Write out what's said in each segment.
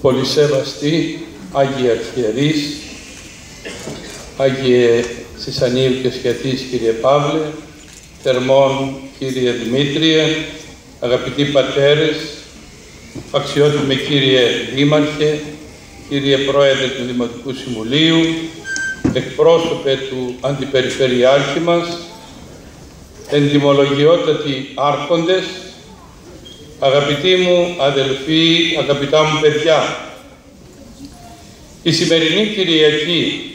Πολυσεβαστοί Άγιοι Αρχιερείς, Άγιε Σισανίου και Σχετής Κύριε Παύλε, θερμόν Κύριε Δημήτριε, αγαπητοί πατέρες, αξιότιμοι Κύριε Δήμαρχε, Κύριε Πρόεδρε του Δημοτικού Συμβουλίου, εκπρόσωπε του Αντιπεριφερειάρχη μας, εντιμολογιότατοι άρχοντες, αγαπητοί μου αδελφοί, αγαπητά μου παιδιά, η σημερινή Κυριακή,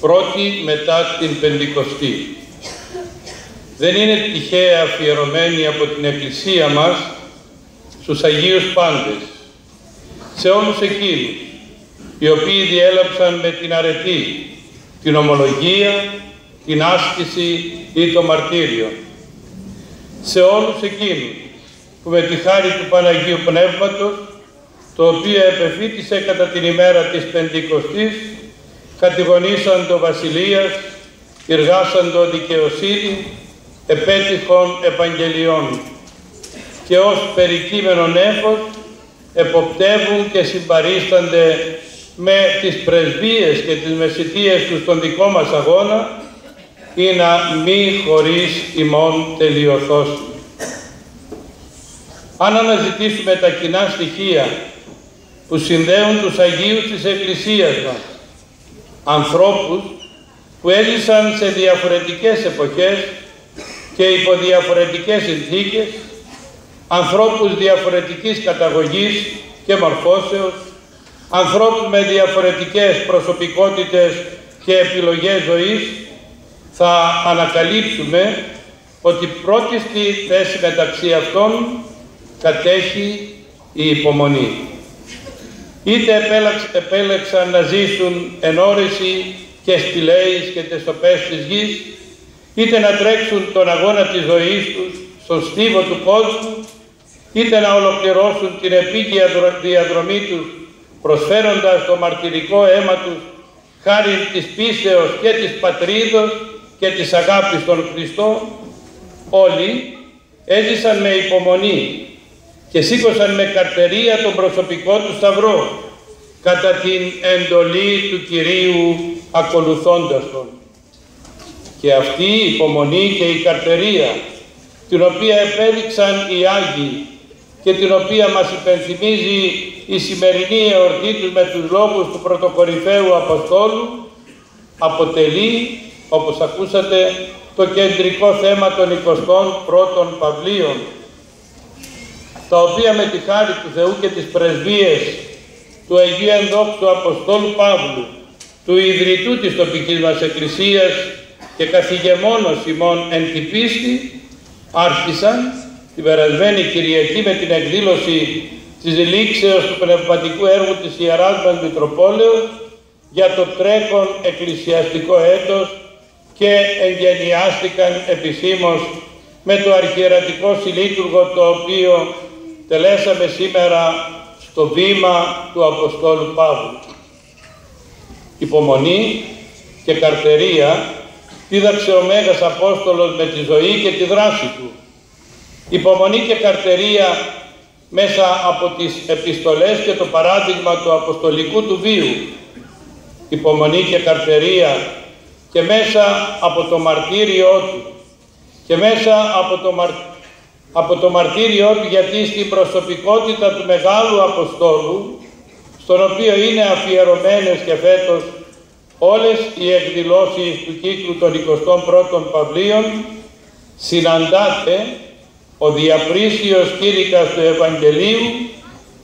πρώτη μετά την Πεντηκοστή, δεν είναι τυχαία αφιερωμένη από την Εκκλησία μας στους Αγίους Πάντες, σε όλους εκείνους οι οποίοι διέλαψαν με την αρετή, την ομολογία, την άσκηση ή το μαρτύριο. Σε όλους εκείνους που με τη χάρη του Παναγίου Πνεύματος, το οποίο επεφύτησε κατά την ημέρα της Πεντηκοστής, κατηγονήσαντο βασιλείας, εργάσαντο δικαιοσύνη, επέτυχον επαγγελιών και ως περικείμενον έφος εποπτεύουν και συμπαρίστανται με τις πρεσβείες και τις μεσητείες τους στον δικό μας αγώνα ή να μη χωρίς ημών τελειωθώσει. Αν αναζητήσουμε τα κοινά στοιχεία που συνδέουν τους Αγίους της Εκκλησίας μας, ανθρώπους που έζησαν σε διαφορετικές εποχές και υπό διαφορετικές συνθήκες, ανθρώπους διαφορετικής καταγωγής και μορφώσεως, ανθρώπους με διαφορετικές προσωπικότητες και επιλογές ζωής, θα ανακαλύψουμε ότι πρώτη στη θέση μεταξύ αυτών κατέχει η υπομονή. Είτε επέλεξαν να ζήσουν εν όρεση και σπηλαίης και τεστοπές της γης, είτε να τρέξουν τον αγώνα της ζωής τους στον στίβο του κόσμου, είτε να ολοκληρώσουν την επίκαια διαδρομή τους προσφέροντας το μαρτυρικό αίμα τους χάρη της πίστεως και της πατρίδος και της αγάπης στον Χριστό, όλοι έζησαν με υπομονή και σήκωσαν με καρτερία τον προσωπικό του σταυρό κατά την εντολή του Κυρίου ακολουθώντας τον. Και αυτή η υπομονή και η καρτερία, την οποία επέδειξαν οι Άγιοι και την οποία μας υπενθυμίζει η σημερινή εορτή τους με τους λόγους του πρωτοκορυφαίου Αποστόλου, αποτελεί, όπως ακούσατε, το κεντρικό θέμα των 21ων Παυλίων, τα οποία με τη χάρη του Θεού και τις πρεσβείες του Αγίου Ενδόξου Αποστόλου Παύλου, του ιδρυτού της τοπικής μας Εκκλησίας και καθηγεμόνος ημών εν τη πίστη, άρχισαν την περασμένη Κυριακή με την εκδήλωση της λήξεως του πνευματικού έργου της Ιεράς μας Μητροπόλεως για το τρέχον εκκλησιαστικό έτος και εγγενιάστηκαν επισήμως με το αρχιερατικό συλλήτουργο, το οποίο τελέσαμε σήμερα στο βήμα του Αποστόλου Παύλου. Υπομονή και καρτερία δίδαξε ο Μέγας Απόστολος με τη ζωή και τη δράση του. Υπομονή και καρτερία μέσα από τις επιστολές και το παράδειγμα του αποστολικού του βίου. Υπομονή και καρτερία και μέσα από το μαρτύριό του και μέσα από το μαρτύριό του, γιατί στην προσωπικότητα του Μεγάλου Αποστόλου, στον οποίο είναι αφιερωμένες και φέτος όλες οι εκδηλώσεις του κύκλου των 21ων Παυλίων, συναντάται ο διαπρίσιος κήρυκας του Ευαγγελίου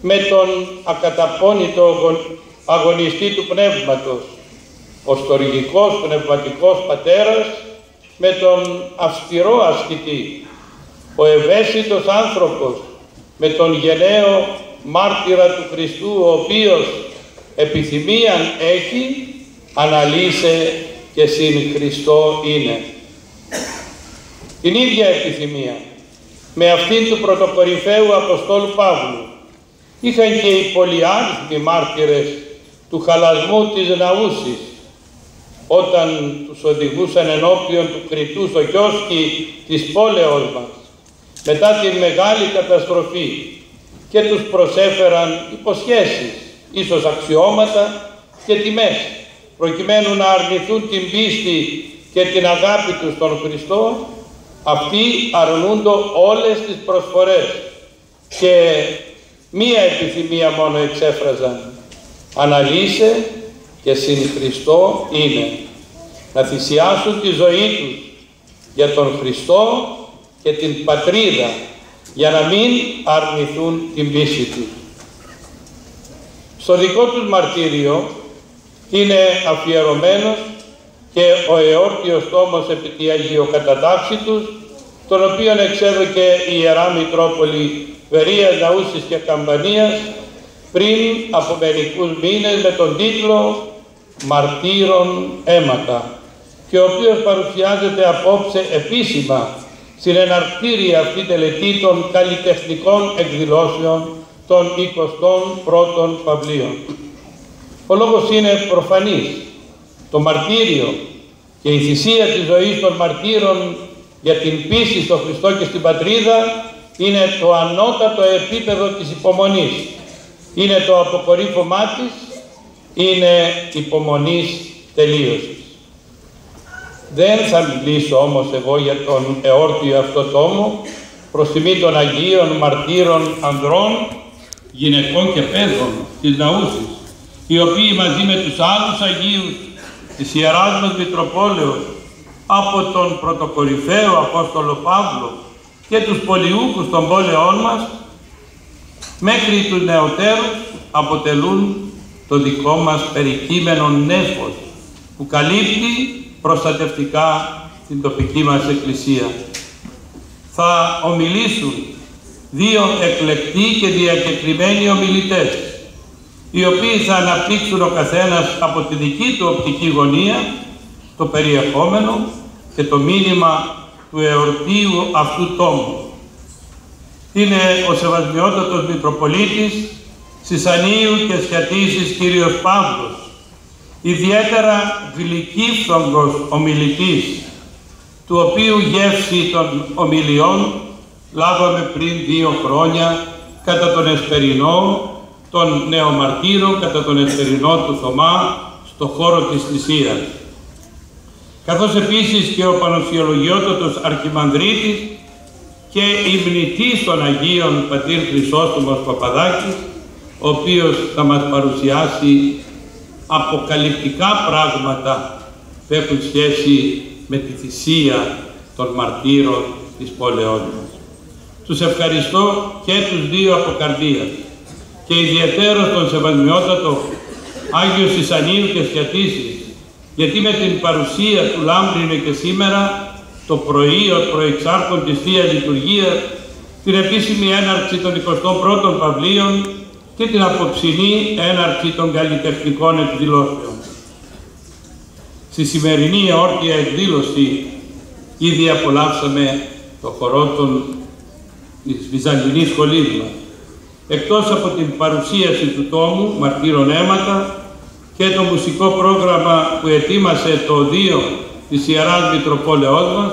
με τον ακαταπώνητο αγωνιστή του Πνεύματος, ο στοργικός πνευματικός πατέρας με τον αυστηρό ασκητή, ο ευαίσθητος άνθρωπος με τον γενναίο μάρτυρα του Χριστού, ο οποίος επιθυμίαν έχει, αναλύσε και συν Χριστό είναι. Την ίδια επιθυμία με αυτήν του πρωτοκορυφαίου Αποστόλου Παύλου είχαν και οι πολυάριθμοι μάρτυρες του χαλασμού της Ναούσης, όταν τους οδηγούσαν ενώπιον του κριτού στο κιόσκι της πόλεως μας μετά την μεγάλη καταστροφή και τους προσέφεραν υποσχέσεις, ίσως αξιώματα και τιμές, προκειμένου να αρνηθούν την πίστη και την αγάπη τους στον Χριστό, αυτοί αρνούντο όλες τις προσφορές και μία επιθυμία μόνο εξέφραζαν: αναλύσε και συν Χριστό είναι, να θυσιάσουν τη ζωή τους για τον Χριστό και την πατρίδα, για να μην αρνηθούν την πίστη τους. Στο δικό τους μαρτύριο είναι αφιερωμένος και ο εόρτιος τόμος επί τη Αγιοκατατάξη τους, τον οποίον εξέδωκε η Ιερά Μητρόπολη Βερίας, Ναούσης και Καμπανίας πριν από μερικούς μήνες με τον τίτλο «Μαρτύρων αίματα», και ο οποίος παρουσιάζεται απόψε επίσημα στην εναρκτήρια αυτή τελετή των καλλιτεχνικών εκδηλώσεων των 21ων Παυλίων. Ο λόγος είναι προφανής. Το μαρτύριο και η θυσία της ζωής των μαρτύρων για την πίστη στον Χριστό και στην πατρίδα είναι το ανώτατο επίπεδο της υπομονής. Είναι το αποκορύφωμά της, είναι υπομονής τελείωσης. Δεν θα μιλήσω όμως εγώ για τον εόρτιο αυτό τόμο προς τιμή των Αγίων Μαρτύρων ανδρών, γυναικών και παιδών της Ναούσης, οι οποίοι μαζί με τους άλλους Αγίους της Ιεράς μας Μητροπόλεως, από τον πρωτοκορυφαίο Απόστολο Παύλο και τους πολιούχους των πόλεων μας, μέχρι τους νεωτέρους αποτελούν το δικό μας περικείμενο νέφος, που καλύπτει προστατευτικά την τοπική μας Εκκλησία. Θα ομιλήσουν δύο εκλεκτοί και διακεκριμένοι ομιλητές, οι οποίοι θα αναπτύξουν ο καθένας από τη δική του οπτική γωνία το περιεχόμενο και το μήνυμα του εορτίου αυτού τόμου. Είναι ο Σεβασμιότατος Μητροπολίτης Σισανίου και Σιατήσης κύριος Παύλος, ιδιαίτερα γλυκύφθογκος ομιλητής, του οποίου γεύση των ομιλιών λάβαμε πριν 2 χρόνια κατά τον Εσπερινό, τον νεομαρτύρο, κατά τον Εσπερινό του Θωμά, στο χώρο της θυσίας. Καθώς επίσης και ο Πανοσιολογιότατος Αρχιμανδρίτης και υμνητής των Αγίων Πατήρ Χρυσόστομος Παπαδάκης, ο οποίος θα μας παρουσιάσει αποκαλυπτικά πράγματα που έχουν σχέση με τη θυσία των μαρτύρων της πόλεως μας. Τους ευχαριστώ και τους δύο από καρδίας και ιδιαιτέρως τον Σεβασμιότατο Άγιο Σισανίου και Σιατήσης, γιατί με την παρουσία του λάμπρινε και σήμερα το πρωί ως προεξάρχον της Θείας Λειτουργίας, την επίσημη έναρξη των 21ων Παυλίων και την απόψινή έναρξη των καλλιτεχνικών εκδηλώσεων. Στη σημερινή εόρτια εκδήλωση ήδη απολαύσαμε το χορό της Βυζαντινής σχολής μας. Εκτός από την παρουσίαση του τόμου «Μαρτύρων αίματα» και το μουσικό πρόγραμμα που ετοίμασε το οδείο της Ιεράς Μητροπόλεως μας,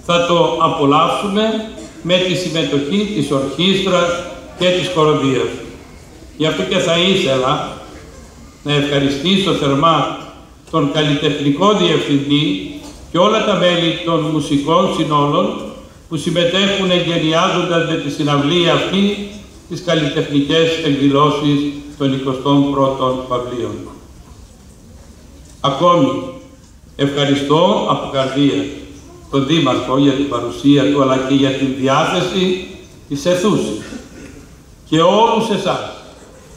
θα το απολαύσουμε με τη συμμετοχή της ορχήστρας και της χοροδίας. Γι' αυτό και θα ήθελα να ευχαριστήσω θερμά τον καλλιτεχνικό διευθυντή και όλα τα μέλη των μουσικών συνόλων που συμμετέχουν εγκαινιάζοντας με τη συναυλία αυτή τις καλλιτεχνικές εκδηλώσεις των 21ων Παυλίων. Ακόμη ευχαριστώ από καρδία τον Δήμαρχο για την παρουσία του, αλλά και για την διάθεση της αιθούσης και όλους εσάς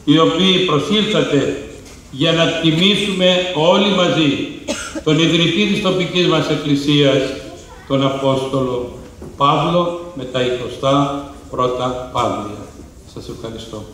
οι οποίοι προσήλθατε για να τιμήσουμε όλοι μαζί τον ιδρυτή της τοπικής μας Εκκλησίας, τον Απόστολο Παύλο, με τα 21 Παύλια. Σας ευχαριστώ.